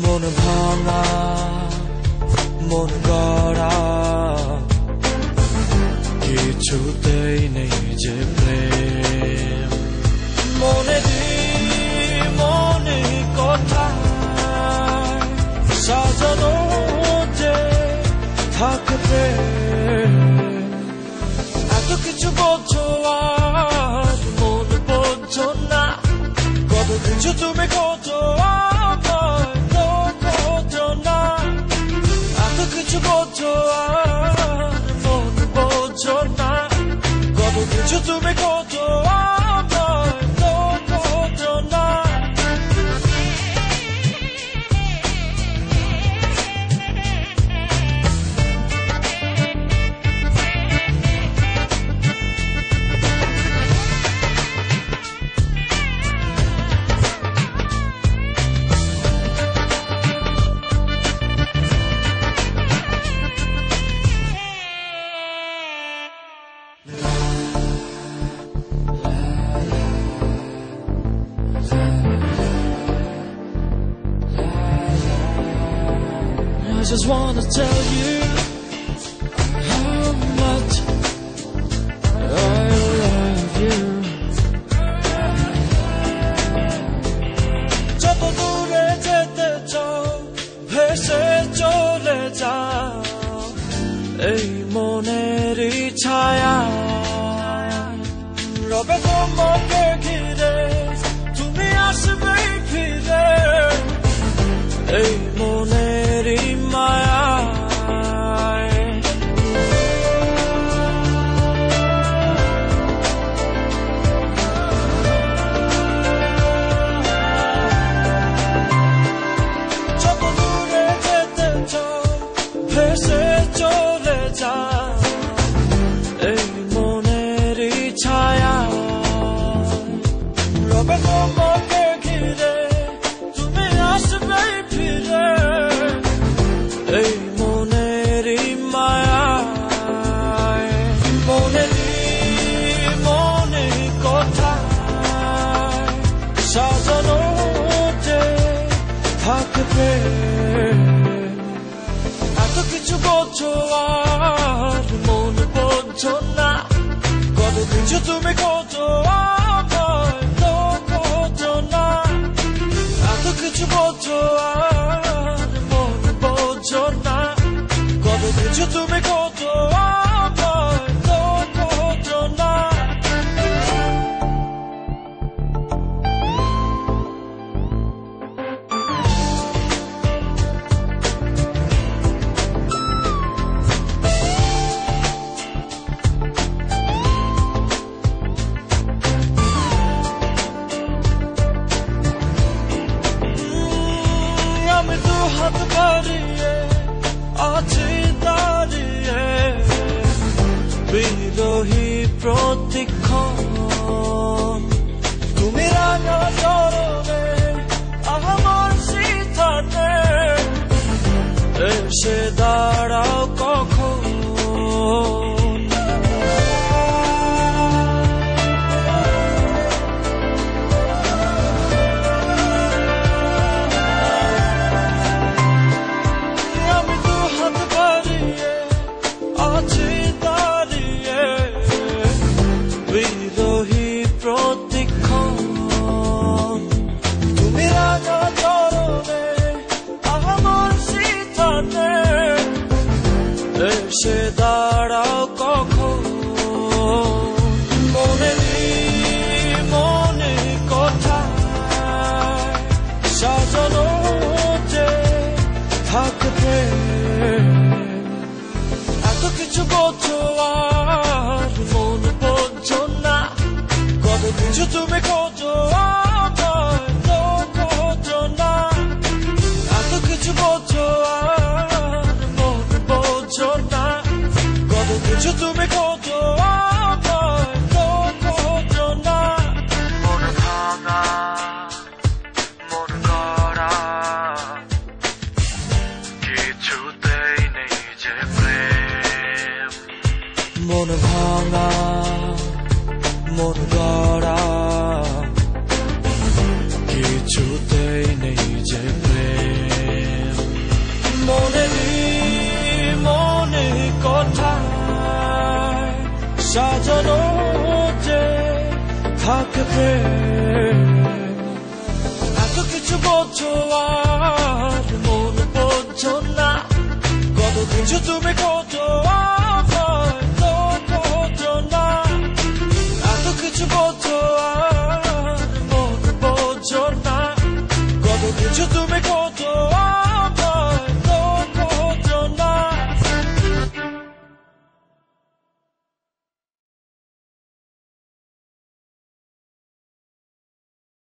মন ভাঙা মন গড়া কিছুতেই নেই যে প্রেম মনে কথা সাজানো যে থাকবে এত কিছু বোঝো আর মন বোঝো না কত কিছু তুমি খোঁজো খোঁজো না এত কিছু বোঝো আর মন বোঝো না কত কিছু তুমি খোঁজো খোঁজো না I just wanna tell you how much I love you. যত দূরে যেতে চাও ভেসে চলে যাও এই মনেরই ছায়া রবে তোমাকে ঘিরে তুমি আসবে ফিরে এই মনেরই মায়া যত দূরে যেতে চাও ভেসে চলে যাও এই মনেরই ছায়া রবে তোমাকে ঘিরে তুমি আসবে ফিরে এই মনেরই মায়া মনে কথা সাজানো যে থাকবে এত কিছু বোঝো আর মন বোঝো না কত কিছু তুমি খোঁজো খোঁজো না এত কিছু বোঝো আর মন বোঝো না কত কিছু তুমি খোঁজো খোঁজো না আমি দু হাত বাড়িয়ে আছি দাঁড়িয়ে বিরোহী প্রতিক্ষণ তুমি রাঙা চরণে আমার সিথানে এসে দাঁড়াও কখন বিরোহী প্রতিক্ষণ তুমি রাঙা চরণে আমার সিথানে এসে দাঁড়াও কখন মনে কথা সাজানো যে থাকবে এত কিছু বোঝো আর মন বোঝো না কত কিছু তুমি খোঁজো খোঁজো না এত কিছু বোঝো আর মন বোঝো না কত কিছু তুমি খোঁজো খোঁজো না মন ভাঙা মন গড়া কিছুতেই নেই যে প্রেম মন ভাঙা মন গড়া কিছুতেই নেই যে প্রেম কিছু বোঝো আর মন বোঝো না, কত কিছু তুমি খোঁজো আর তো খোঁজো না। এত কিছু বোঝো আর মন বোঝো না, কত কিছু তুমি খোঁজো